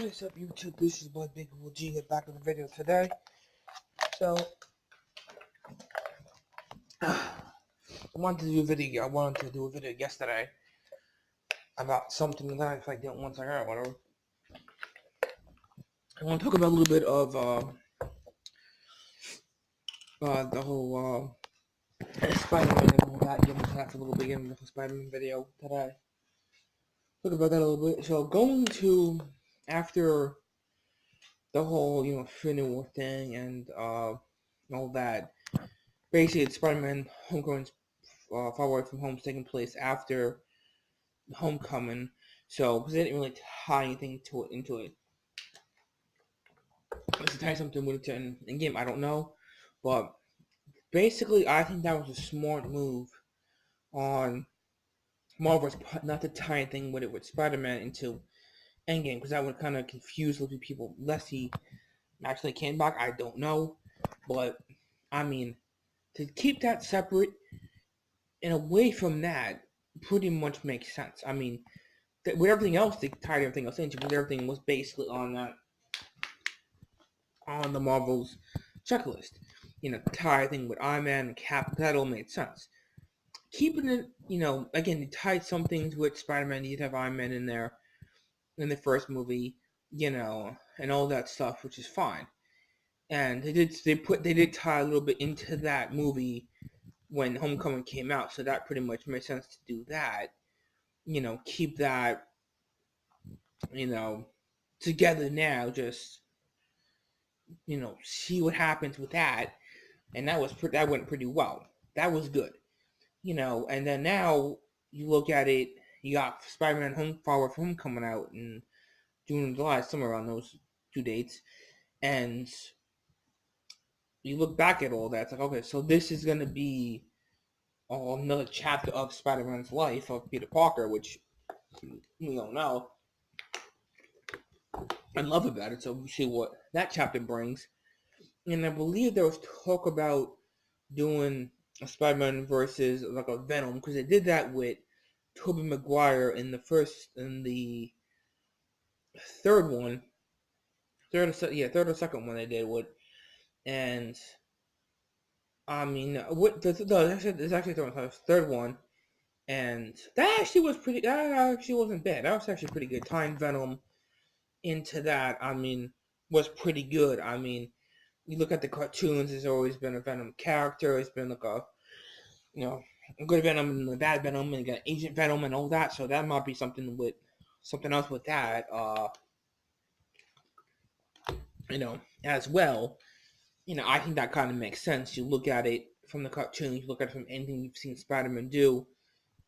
What is up, YouTube? This is Boy Big Will G here back with a video today. So, I wanted to do a video yesterday about something that I didn't want to hear, whatever. I want to talk about a little bit of the whole Spider-Man and all that. Give a little bit in the Spider-Man video today. Talk about that a little bit. So, going to after the whole Infinity War thing and all that. Basically, it's Spider-Man Homecoming's Far Away From Home is taking place after Homecoming, so because they didn't really tie anything into it. To tie something with it in game, I don't know, but basically, I think that was a smart move on Marvel's part not to tie anything with it with Spider-Man into Endgame, because that would kind of confuse a lot of people. Unless he actually came back, I don't know, but I mean, to keep that separate and away from that pretty much makes sense. I mean, with everything else, they tied everything else into, because everything was basically on the Marvel's checklist. Tie thing with Iron Man and Cap, that all made sense. Keeping it, again, they tied some things with Spider-Man. You'd have Iron Man in there in the first movie, and all that stuff, which is fine. And they did tie a little bit into that movie when Homecoming came out, so that pretty much made sense to do that. Keep that, together now, just, see what happens with that. And that went pretty well. That was good. And then now you look at it, you got Spider-Man Far Away From Home coming out in June and July, somewhere around those two dates. And you look back at all that, it's like, okay, so this is going to be another chapter of Spider-Man's life of Peter Parker, which we don't know. I love about it, so we see what that chapter brings. And I believe there was talk about doing a Spider-Man versus like a Venom, because they did that with Tobey Maguire in the third one, third or second one they did with, and I mean, it's actually third one, and that actually wasn't bad. That was actually pretty good. Tying Venom into that, I mean, was pretty good. I mean, you look at the cartoons, there's always been a Venom character. It's been like a good Venom and the bad Venom, and you got Agent Venom and all that. So that might be something else with that, as well. I think that kind of makes sense. You look at it from the cartoons, you look at it from anything you've seen Spider-Man do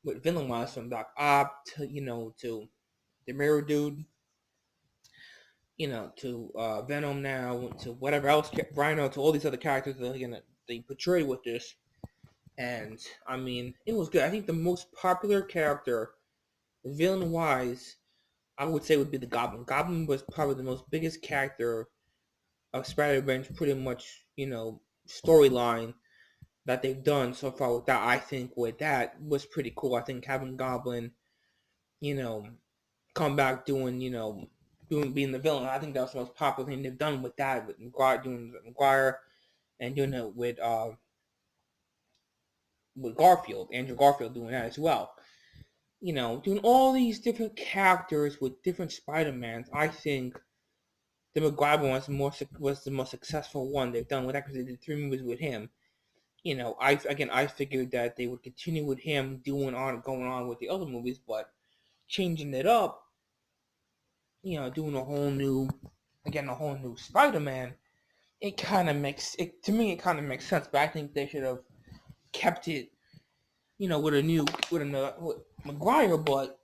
with villain-wise, from Doc Ock to, to the Mirror Dude, to Venom now, to whatever else, Rhino, to all these other characters that they portray with this. And, I mean, it was good. I think the most popular character, villain-wise, I would say would be the Goblin. Goblin was probably the most biggest character of Spider-Man's pretty much, storyline that they've done so far with that. I think with that was pretty cool. I think having Goblin, come back doing being the villain, I think that was the most popular thing they've done with that, with Maguire and doing it with Garfield, Andrew Garfield doing that as well. Doing all these different characters with different Spider-Mans, I think the Maguire one was the most successful one they've done with that, because they did 3 movies with him. I figured that they would continue with him going on with the other movies, but changing it up, doing a whole new Spider-Man, it kind of makes sense. But I think they should have kept it, with Maguire. But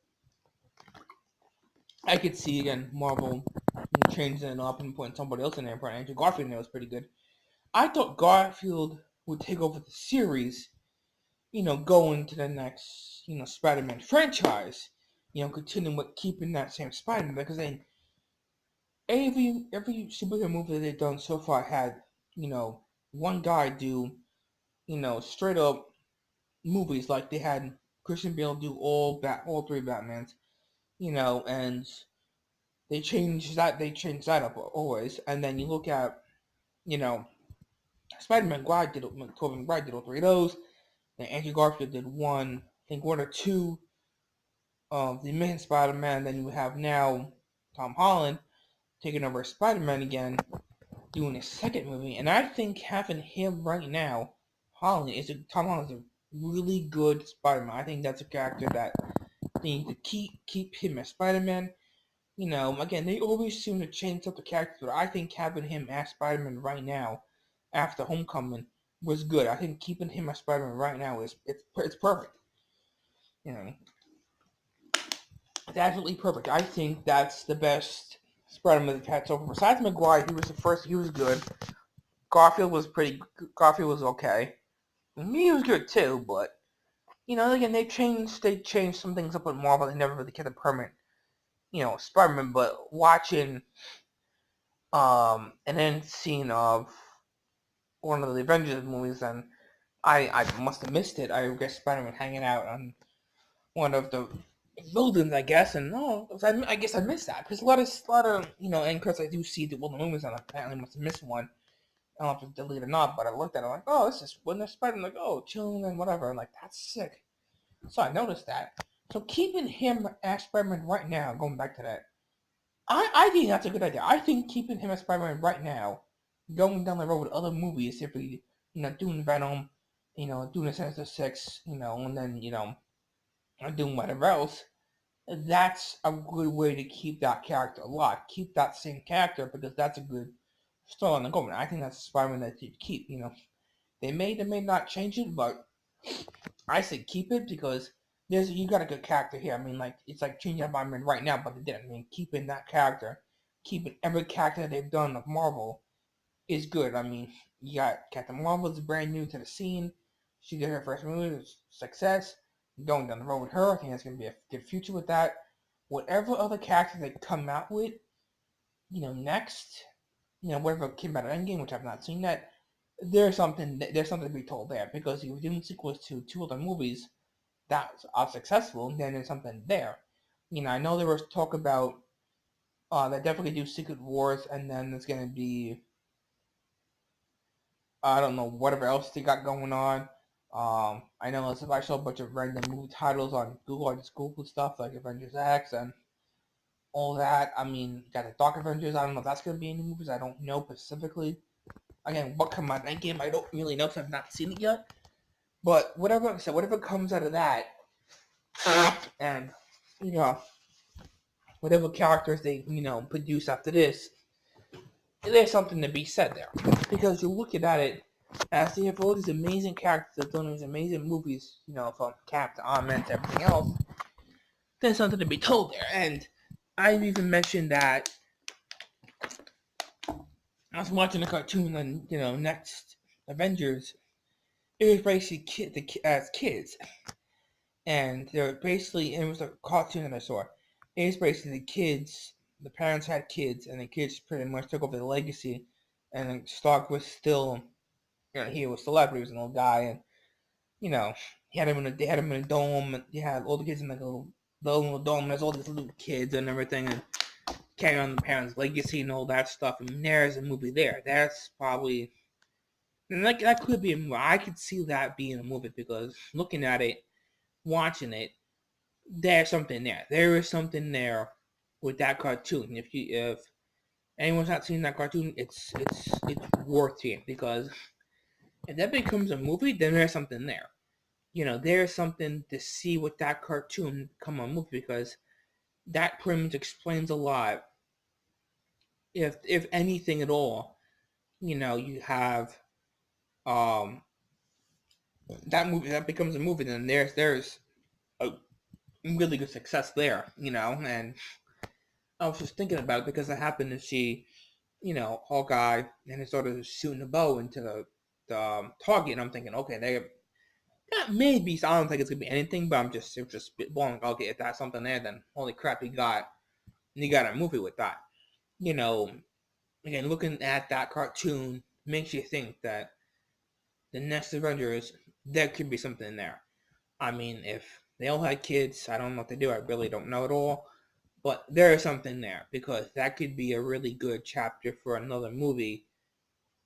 I could see again Marvel changing it up and putting somebody else in there. But Andrew Garfield in there was pretty good. I thought Garfield would take over the series, going to the next, Spider-Man franchise, continuing with keeping that same Spider-Man, because then every superhero movie that they've done so far had, one guy do, straight up movies. Like they had Christian Bale do all 3 Batmans, and they changed that up always. And then you look at, you know, Spider-Man Maguire did Tobey Maguire did all three of those. Then Andrew Garfield did one, I think one or two of the Amazing Spider-Man. Then you have now Tom Holland taking over Spider-Man again, doing his second movie. And I think having him right now, Tom Holland is a really good Spider-Man. I think that's a character that they need to keep him as Spider-Man. You know, again, they always seem to change up the character, but I think having him as Spider-Man right now, after Homecoming, was good. I think keeping him as Spider-Man right now it's perfect. You know, it's absolutely perfect. I think that's the best Spider-Man they've had so far. Besides Maguire, he was the first. He was good. Garfield was pretty. Garfield was okay. He was good too, but you know, again, they changed some things up with Marvel. They never really kept a permanent, you know, Spider-Man. But watching, an end scene of one of the Avengers movies, and I must have missed it. I guess Spider-Man hanging out on one of the buildings, I guess, and no, I guess I missed that because a lot of you know end credits I do see the movies, and I apparently must have missed one. I don't know if it's deleted or not, but I looked at it, I'm like, oh, this is when they're Spider-Man, like, oh, chilling and whatever. I'm like, that's sick. So I noticed that. So keeping him as Spider-Man right now, going back to that, I think that's a good idea. I think keeping him as Spider-Man right now, going down the road with other movies, if we, you know, doing Venom, you know, doing the Sinister Six, you know, and then, you know, doing whatever else, that's a good way to keep that character alive. Keep that same character because that's a good story on the going. I think that's a Spider-Man that you keep, you know. They may not change it, but I say keep it because you got a good character here. I mean, like it's like changing up Iron Man right now, but they didn't. I mean, keeping that character, keeping every character they've done of Marvel is good. I mean, you got Captain Marvel is brand new to the scene. She did her first movie, it was success. Going down the road with her, I think that's gonna be a good future with that. Whatever other character they come out with, you know, next, you know, whatever came out of Endgame, which I've not seen that, there's something to be told there because you're doing sequels to two other movies that are successful, then there's something there. You know, I know there was talk about they definitely do Secret Wars, and then there's gonna be I don't know whatever else they got going on. I know if I saw a bunch of random movie titles on Google, I just Googled stuff like Avengers X and all that. I mean, you got the Dark Avengers. I don't know if that's gonna be any movies. I don't know specifically. Again, what come out of that game, I don't really know because I've not seen it yet. But whatever comes out of that, and you know, whatever characters they produce after this, there's something to be said there because you're looking at it as they have all these amazing characters that done these amazing movies, you know, from Cap to Iron Man to everything else. There's something to be told there, and I've even mentioned that I was watching a cartoon on next Avengers. It was basically as kids, and they're basically it was a cartoon that I saw. It was basically the kids. The parents had kids, and the kids pretty much took over the legacy. And Stark was still, he was celebrity. He was an old guy, and they had him in a dome. And you had all the kids in like the little dome. And there's all these little kids and everything, and carrying on the parents' legacy and all that stuff. And there's a movie there. That's probably, and that could be a movie. I could see that being a movie because looking at it, watching it, there's something there. There is something there with that cartoon. If anyone's not seen that cartoon, it's worth seeing because if that becomes a movie, then there's something there. There's something to see with that cartoon come on movie because that pretty much explains a lot. If anything at all, you have um that movie that becomes a movie, then there's a really good success there, and I was just thinking about it because I happened to see, Hawkeye, and it started shooting a bow into the target, and I'm thinking, okay, that may be, so I don't think it's gonna be anything, but it was just spitballing. Okay, if that's something there, then holy crap, you got a movie with that. Again, looking at that cartoon makes you think that the next Avengers, there could be something there. I mean, if they all had kids, I don't know what they do. I really don't know at all. But there is something there because that could be a really good chapter for another movie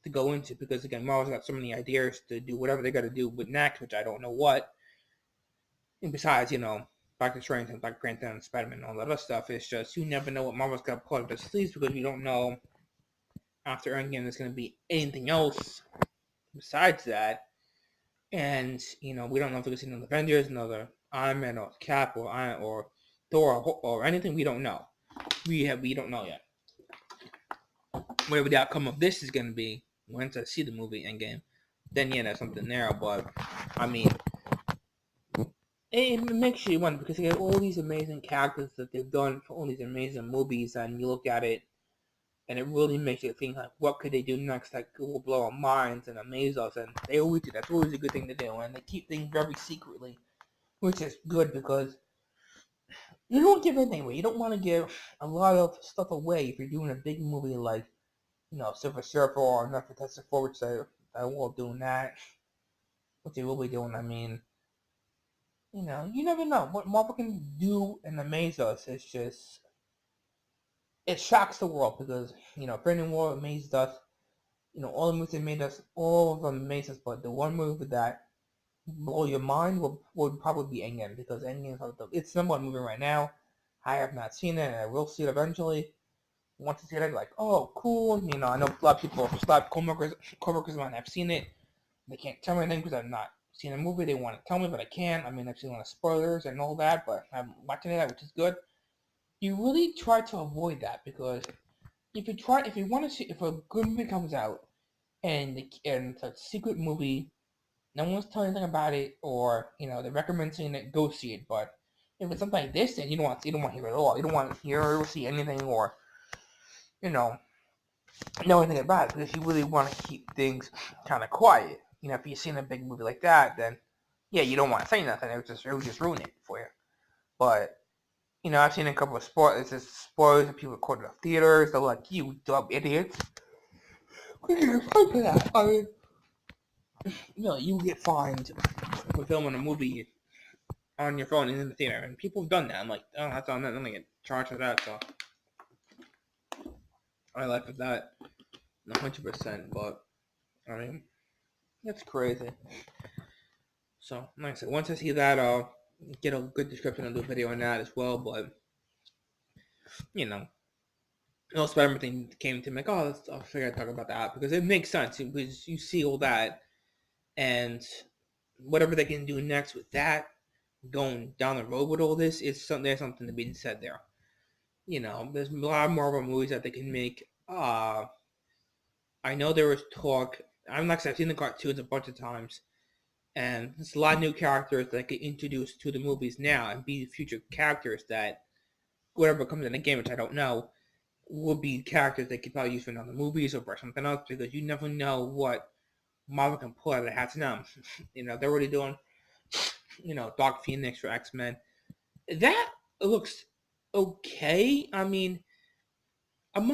to go into. Because again, Marvel's got so many ideas to do whatever they got to do with next, which I don't know what. And besides, Doctor Strange and Black Panther and Spider-Man and all that other stuff, it's just you never know what Marvel's got pulled up their sleeves because we don't know after Endgame there's going to be anything else besides that. And we don't know if we're going to see another Avengers, another Iron Man, or Cap, or Thor, or anything. We don't know. We don't know yet. Whatever the outcome of this is going to be, once I see the movie Endgame, then yeah, there's something there. But I mean, it makes you wonder because they have all these amazing characters that they've done for all these amazing movies, and you look at it, and it really makes you think like, what could they do next that will blow our minds and amaze us? And they always do. That's always a good thing to do, and they keep things very secretly, which is good because you don't give anything away. You don't want to give a lot of stuff away if you're doing a big movie like, Silver Surfer or Enough Fantastic Four, which they're all doing that. What they will be doing, I mean, you never know. What Marvel can do and amaze us is just, it shocks the world because, Infinity War amazed us. All the movies that made us, all of them amazed us, but the one movie that blow your mind would probably be Endgame because Endgame is it's the number one movie right now. I have not seen it, and I will see it eventually. Once I see it, I'm like, oh, cool. I know a lot of people, a lot of coworkers might have seen it. They can't tell me anything because I've not seen the movie. They want to tell me, but I can't. I mean, I've seen a lot of spoilers and all that, but I'm watching it, which is good. You really try to avoid that because if you want to see, if a good movie comes out and it's a secret movie, no one's telling anything about it, or they recommend seeing it, go see it. But if it's something like this, then you don't want to hear it at all. You don't want to hear or see anything, or know anything about it because you really want to keep things kind of quiet. If you've seen a big movie like that, then yeah, you don't want to say nothing. It would just ruin it for you. But I've seen a couple of spoilers that people recorded at theaters. They're like, "You dumb idiots! We get fined for that." I mean, you get fined for filming a movie on your phone in the theater, and people have done that. I'm like, oh, that's on that. I'm gonna get charged for that. So I laugh at that 100%. But I mean, that's crazy. So, like I said, once I see that, I'll get a good description and do a video on that as well. But, the whole Spider-Man thing came to me like, oh, I'll figure I'd talk about that because it makes sense because you see all that and whatever they can do next with that, going down the road with all this, there's something to be said there. There's a lot of Marvel movies that they can make. I know there was talk. I've seen the cartoons a bunch of times. And there's a lot of new characters that get introduced to the movies now and be future characters that, whatever comes in the game, which I don't know, will be characters they could probably use for another movies or for something else because you never know what Marvel can pull out of the hats now. They're already doing, Dark Phoenix for X-Men. That looks okay. I mean, I'm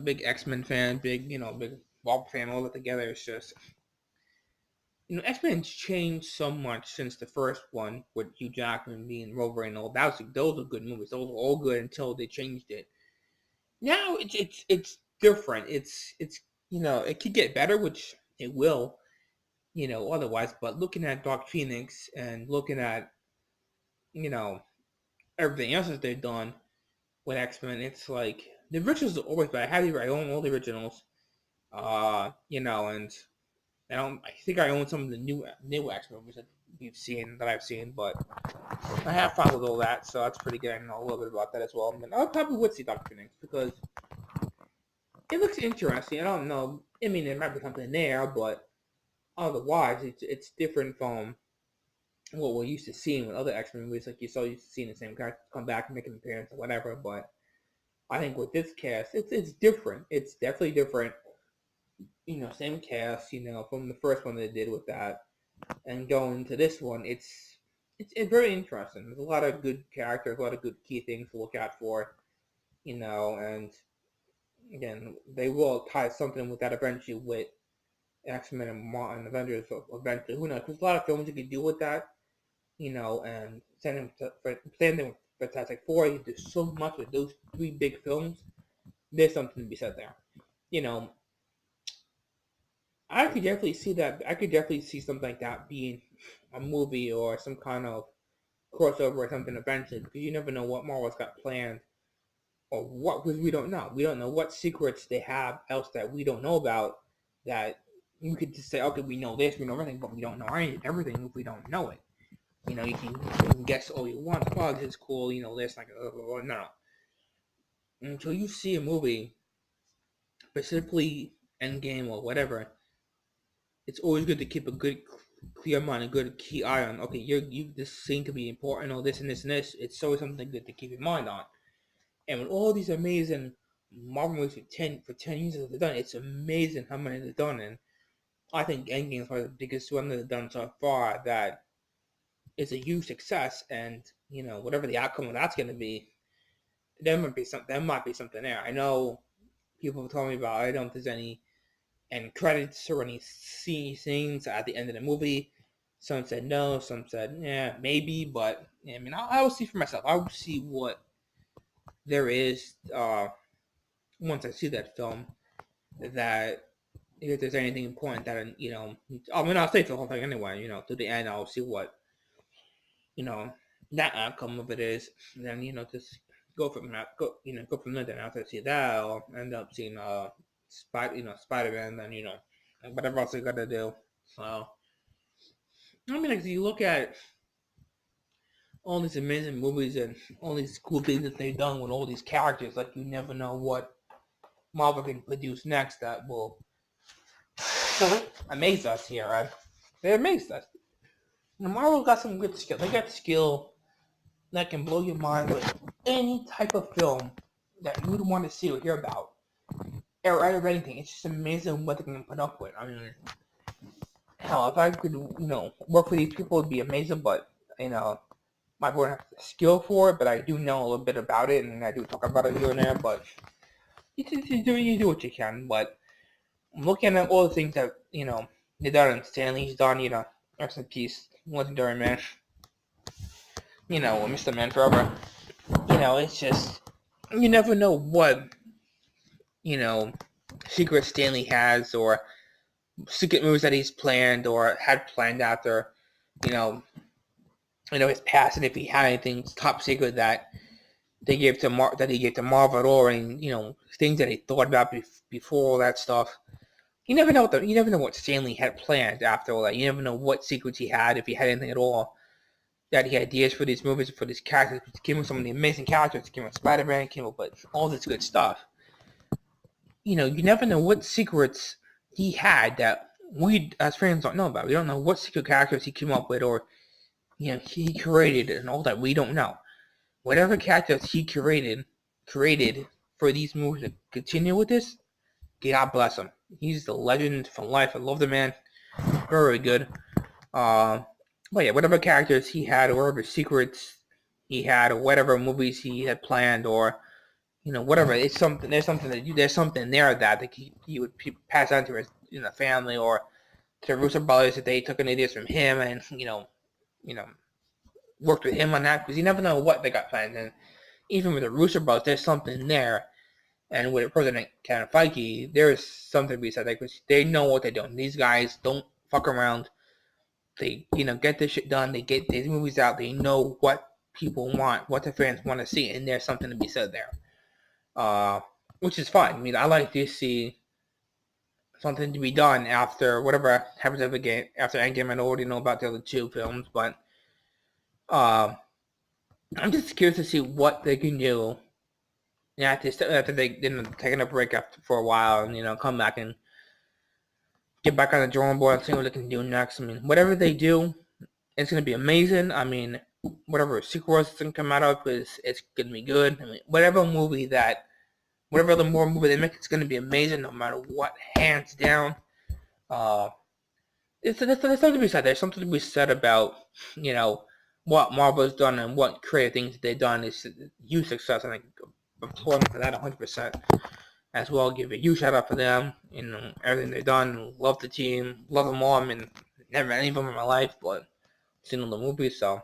big X-Men fan, big Marvel fan, all that together. It's just, X-Men's changed so much since the first one with Hugh Jackman being Wolverine and all. Those are good movies. Those were all good until they changed it. Now it's different. It's it could get better, which it will, otherwise. But looking at Dark Phoenix and looking at you know everything else that they've done with X-Men, it's like the originals are always bad. I own all the originals. And I think I own some of the new X-Men movies that I've seen, but I have fun with all that, so that's pretty good. I know a little bit about that as well. And I probably would see Doctor Phoenix because it looks interesting. I don't know. I mean, there might be something there, but otherwise, it's different from what we're used to seeing with other X-Men movies. Like you're used to seeing the same characters come back and make an appearance or whatever. But I think with this cast, it's different. It's definitely different. Same cast. From the first one they did with that, and going to this one, it's very interesting. There's a lot of good characters, a lot of good key things to look out for. And again, they will tie something with that eventually with X-Men and Avengers eventually. Who knows? There's a lot of films you could do with that, and same thing with Fantastic Four. He did so much with those three big films. There's something to be said there. You know, I could definitely see that. I could definitely see something like that being a movie or some kind of crossover or something eventually, because you never know what Marvel's got planned or what, because we don't know. We don't know what secrets they have else that we don't know about, that we could just say, okay, we know this, we know everything, but we don't know everything if we don't know it. You can guess all you want. Oh, this is cool, this, like, no. Until you see a movie, specifically Endgame or whatever, it's always good to keep a good, clear mind, a good key eye on. Okay, this scene could be important, or this and this and this. It's always something good to keep in mind on. And with all these amazing Marvel movies for 10 years that they've done, it's amazing how many they've done. And I think Endgame is probably the biggest one that they've done so far. That is a huge success, and whatever the outcome of that's going to be, there might be something there. I know people have told me about. I don't know if there's any end credits or any scenes at the end of the movie. Some said no, some said yeah, maybe, but I mean, I will see for myself. I will see what there is once I see that film. That if there's anything important that I mean, I'll stay for the whole thing anyway. To the end, I'll see what that outcome of it is. And then just go from that. Go from there. Then after I see that, I'll end up seeing Spider-Man. Then whatever else I got to do. So I mean, like, you look at all these amazing movies and all these cool things that they've done with all these characters. Like, you never know what Marvel can produce next that will amaze us here. Right? They amazed us. Marvel got some good skill. They got skill that can blow your mind with any type of film that you would want to see or hear about, or out of anything. It's just amazing what they can put up with. I mean, hell, if I could, work with these people, it'd be amazing. But I wouldn't have the skill for it. But I do know a little bit about it, and I do talk about it here and there. But you do what you can. But I'm looking at all the things that they done, and Stanley's done. Rest in peace, legendary man. Mr. Man forever. It's just, you never know what, secret Stanley has, or secret moves that he's planned or had planned after, his past, and if he had anything top secret that they gave to he gave to Marvel at all, and things that he thought about before all that stuff. You never know what Stanley had planned after all that. You never know what secrets he had, if he had anything at all. That he had ideas for these movies, for these characters. He came with some of the amazing characters. He came with Spider-Man, came up with all this good stuff. You never know what secrets he had that we as fans don't know about. We don't know what secret characters he came up with, or he created, and all that we don't know. Whatever characters he created for these movies to continue with this, God bless him. He's the legend for life. I love the man. Very good. But yeah, whatever characters he had, or whatever secrets he had, or whatever movies he had planned, or whatever, there's something there that he would pass on to his family, or to the Russo brothers, that they took an ideas from him, and worked with him on that, because you never know what they got planned. And even with the Russo brothers, there's something there. And with President Kevin Feige, there's something to be said, because they know what they're doing. These guys don't fuck around. They, get this shit done. They get these movies out. They know what people want, what the fans want to see, and there's something to be said there. Which is fine. I mean, I like to see something to be done after whatever happens after Endgame. I already know about the other two films, but I'm just curious to see what they can do. After they taking a break for a while, and come back and get back on the drawing board and see what they can do next. I mean, whatever they do, it's gonna be amazing. I mean, whatever sequels can come out of, it's gonna be good. I mean, whatever other movie they make, it's gonna be amazing, no matter what, hands down. There's something to be said. There's something to be said about what Marvel's done and what creative things they've done is huge success. And I applaud them for that 100%. As well, give a huge shout out for them, everything they've done. Love the team, love them all. I mean, never met any of them in my life, but seen all the movies, so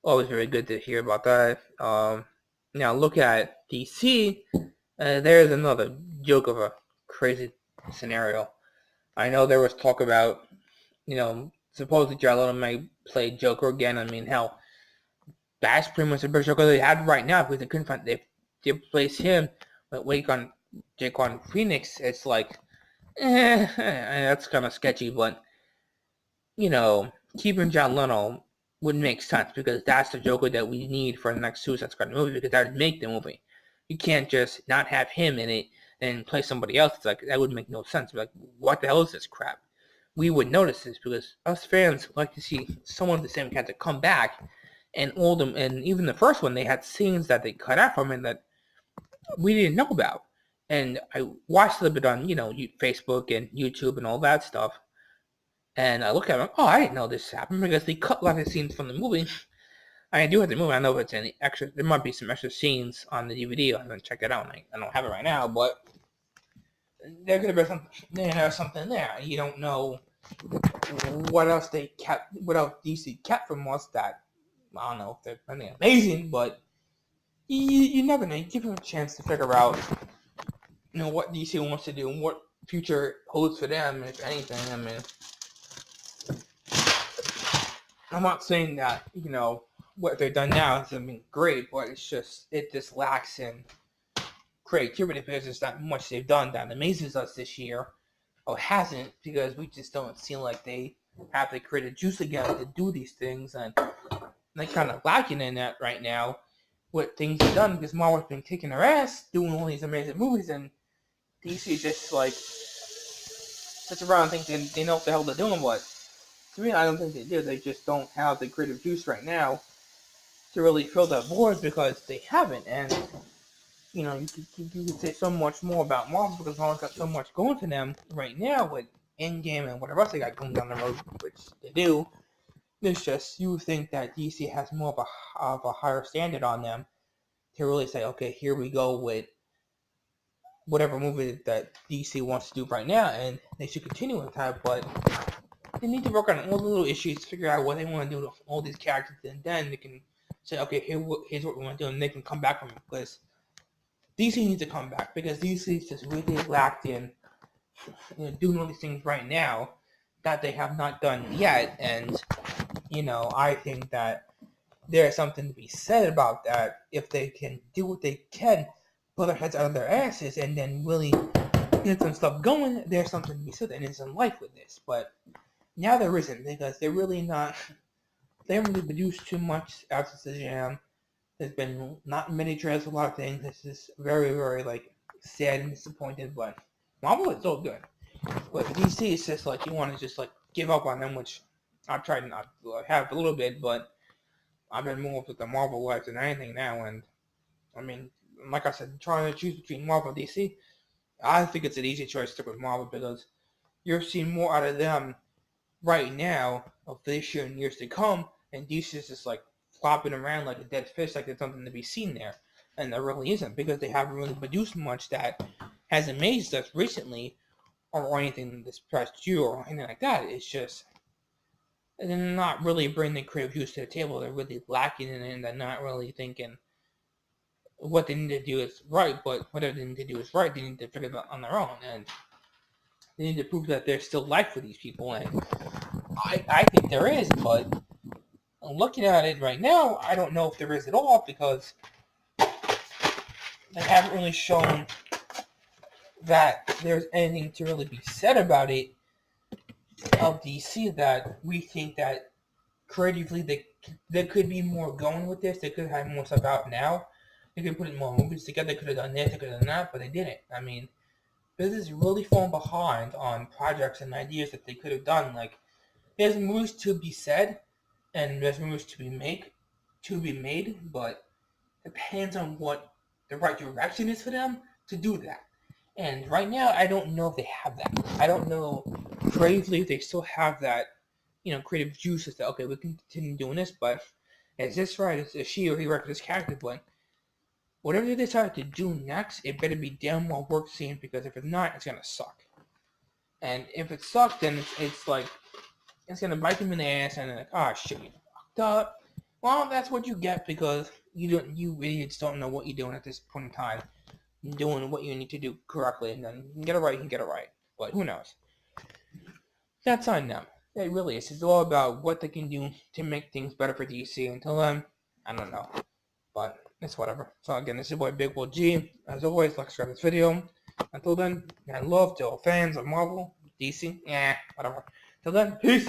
Always very good to hear about that. Now look at DC. There's another joke of a crazy scenario. I know there was talk about, supposedly Jared Leto may play Joker again. I mean, hell, that's pretty much the best Joker they had right now because they couldn't find if they replace him with Joaquin Phoenix. It's like, that's kind of sketchy, but keeping John Leno would make sense because that's the Joker that we need for the next Suicide Squad movie because that would make the movie. You can't just not have him in it and play somebody else. It's like that would make no sense. Like, what the hell is this crap? We would notice this because us fans like to see someone of the same character come back, and all them, and even the first one, they had scenes that they cut out from it that we didn't know about. And I watched a little bit on Facebook and YouTube and all that stuff, and I look at it, oh, I didn't know this happened because they cut a lot of scenes from the movie. I do have the movie. I know if it's any extra. There might be some extra scenes on the DVD. I haven't checked it out. I don't have it right now, but there could have been something. There's something there. You don't know what else they kept. What else DC kept from us that I don't know if they're anything amazing, but you never know. You give them a chance to figure out, what DC wants to do and what future holds for them, if anything. I mean, I'm not saying that what they've done now has been great, but it just lacks in creativity because there's not much they've done that amazes us this year, or hasn't, because we just don't seem like they have the creative juice again to do these things, and they're kind of lacking in that right now. What things are done because Marvel's been kicking their ass doing all these amazing movies, and DC just like sits around and think they know what the hell they're doing, but to me, I don't think they do. They just don't have the creative juice right now to really fill that void because they haven't. And you could say so much more about Marvel because Marvel's got so much going for them right now with Endgame and whatever else they got going down the road, which they do. It's just you think that DC has more of a higher standard on them to really say, okay, here we go with whatever movie that DC wants to do right now, and they should continue with that. But they need to work on all the little issues, figure out what they want to do with all these characters, and then they can say, okay, here's what we want to do, and they can come back from it. Because DC needs to come back, because DC is just really lacked in doing all these things right now that they have not done yet. And, I think that there's something to be said about that. If they can do what they can, pull their heads out of their asses, and then really get some stuff going, there's something to be said, and it's in life with this. But now there isn't, because they're really not. They haven't really produced too much after Shazam. There's been not many trailers, a lot of things. It's just very, very sad and disappointed. But Marvel is so good. But DC is just you want to just give up on them, which I've tried not to have a little bit, but I've been more with the Marvel life than anything now. And I mean, like I said, trying to choose between Marvel and DC, I think it's an easy choice to stick with Marvel because you're seeing more out of them right now of this year and years to come, and DC is just flopping around like a dead fish, like there's something to be seen there, and there really isn't because they haven't really produced much that has amazed us recently, or anything this past year or anything like that. It's just they're not really bringing creative juice to the table. They're really lacking in it, and they're not really thinking what they need to do is right. But whatever they need to do is right. They need to figure it out on their own, and they need to prove that there's still life for these people. And I think there is, but looking at it right now, I don't know if there is at all because they haven't really shown that there's anything to really be said about it of DC that we think that creatively there could be more going with this. They could have more stuff out now. They could put more movies together. They could have done this. They could have done that, but they didn't. I mean, business is really falling behind on projects and ideas that they could have done. There's movies to be said, and there's movies to be made, but it depends on what the right direction is for them to do that. And right now, I don't know if they have that. I don't know creatively if they still have that, creative juice to say, okay, we can continue doing this, but is this right? Is she or he right for this character? But whatever they decide to do next, it better be damn well worth seeing, because if it's not, it's gonna suck. And if it sucks, then it's gonna bite them in the ass, and they're like, oh shit, you fucked up. Well, that's what you get because you idiots don't know what you're doing at this point in time. You're doing what you need to do correctly, and then you can get it right, you can get it right. But who knows? That's on them. It really is. It's all about what they can do to make things better for DC. Until then, I don't know. But it's whatever. So again, this is your boy Big Will G. As always, like share this video. Until then, I love to all fans of Marvel, DC, whatever. Till then, peace.